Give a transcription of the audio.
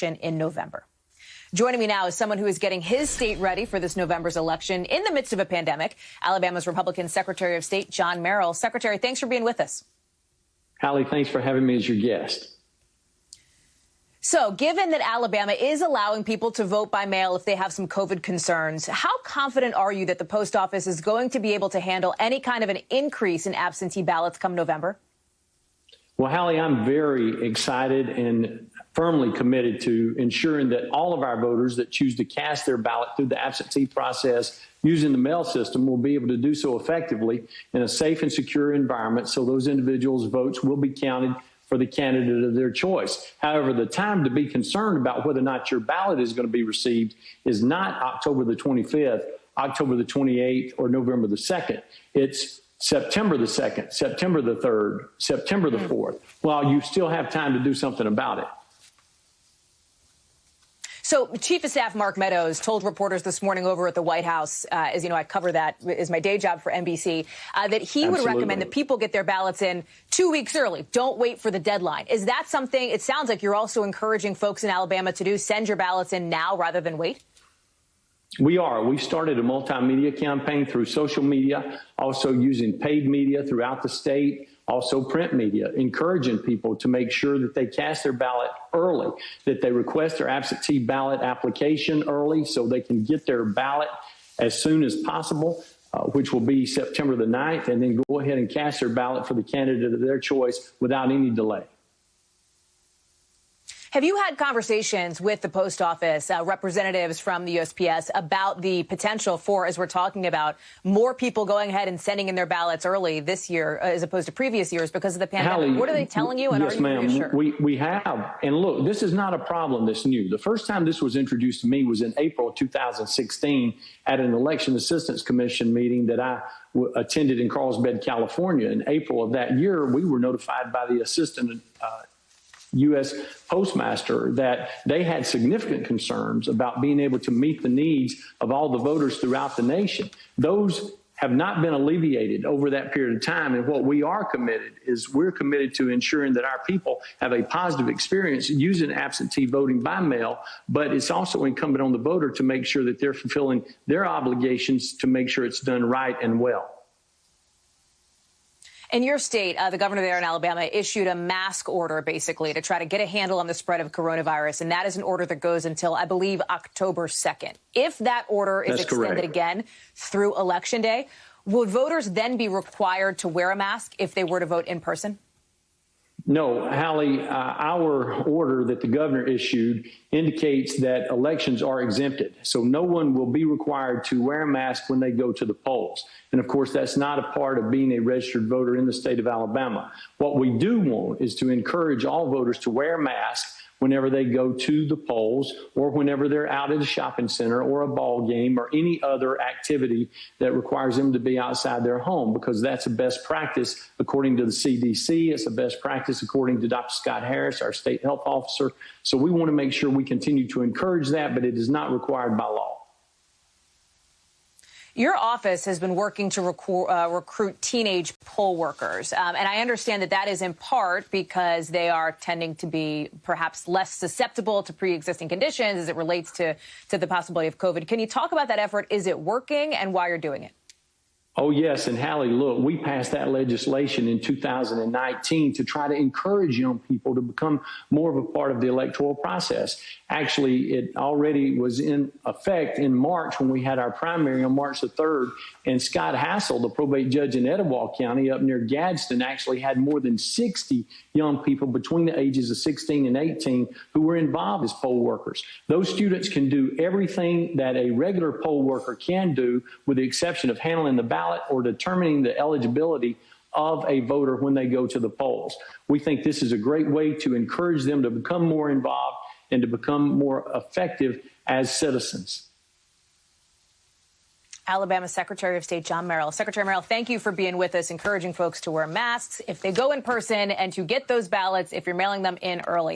in November. Joining me now is someone who is getting his state ready for this November's election in the midst of a pandemic. Alabama's Republican Secretary of State, John Merrill. Secretary, thanks for being with us. Hallie, thanks for having me as your guest. So, given that Alabama is allowing people to vote by mail if they have some COVID concerns, how confident are you that the post office is going to be able to handle any kind of an increase in absentee ballots come November? Well, Hallie, I'm very excited and firmly committed to ensuring that all of our voters that choose to cast their ballot through the absentee process using the mail system will be able to do so effectively in a safe and secure environment, so those individuals' votes will be counted for the candidate of their choice. However, the time to be concerned about whether or not your ballot is going to be received is not October the 25th, October the 28th, or November the 2nd. It's September the 2nd, September the 3rd, September the 4th, while you still have time to do something about it. So Chief of Staff Mark Meadows told reporters this morning over at the White House, as you know, I cover that as my day job for NBC, that he would recommend that people get their ballots in 2 weeks early. Don't wait for the deadline. Is that something it sounds like you're also encouraging folks in Alabama to do? Send your ballots in now rather than wait? We are. We've started a multimedia campaign through social media, also using paid media throughout the state, also print media, encouraging people to make sure that they cast their ballot early, that they request their absentee ballot application early so they can get their ballot as soon as possible, which will be September the 9th, and then go ahead and cast their ballot for the candidate of their choice without any delay. Have you had conversations with the post office, representatives from the USPS, about the potential for, as we're talking about, more people going ahead and sending in their ballots early this year as opposed to previous years because of the pandemic? What are they telling you, and yes, are you reassured? We have. And look, this is not a problem that's new. The first time this was introduced to me was in April 2016 at an Election Assistance Commission meeting that I attended in Carlsbad, California. In April of that year, we were notified by the Assistant U.S. Postmaster that they had significant concerns about being able to meet the needs of all the voters throughout the nation. Those have not been alleviated over that period of time. And what we are committed is we're committed to ensuring that our people have a positive experience using absentee voting by mail, but it's also incumbent on the voter to make sure that they're fulfilling their obligations to make sure it's done right and well. In your state, the governor there in Alabama issued a mask order, basically, to try to get a handle on the spread of coronavirus. And that is an order that goes until, I believe, October 2nd. If that order is extended again through Election Day, would voters then be required to wear a mask if they were to vote in person? No, Hallie, our order that the governor issued indicates that elections are exempted. So no one will be required to wear a mask when they go to the polls. And of course, that's not a part of being a registered voter in the state of Alabama. What we do want is to encourage all voters to wear masks whenever they go to the polls or whenever they're out at a shopping center or a ball game or any other activity that requires them to be outside their home, because that's a best practice according to the CDC. It's a best practice according to Dr. Scott Harris, our state health officer. So we want to make sure we continue to encourage that, but it is not required by law. Your office has been working to recruit teenage poll workers, and I understand that that is in part because they are tending to be perhaps less susceptible to pre-existing conditions as it relates to the possibility of COVID. Can you talk about that effort? Is it working, and why you're doing it? Oh, yes. And Hallie, look, we passed that legislation in 2019 to try to encourage young people to become more of a part of the electoral process. Actually, it already was in effect in March when we had our primary on March the 3rd. And Scott Hassel, the probate judge in Etowah County up near Gadsden, actually had more than 60 young people between the ages of 16 and 18 who were involved as poll workers. Those students can do everything that a regular poll worker can do, with the exception of handling the ballot or determining the eligibility of a voter when they go to the polls. We think this is a great way to encourage them to become more involved and to become more effective as citizens. Alabama Secretary of State John Merrill. Secretary Merrill, thank you for being with us, encouraging folks to wear masks if they go in person and to get those ballots if you're mailing them in early.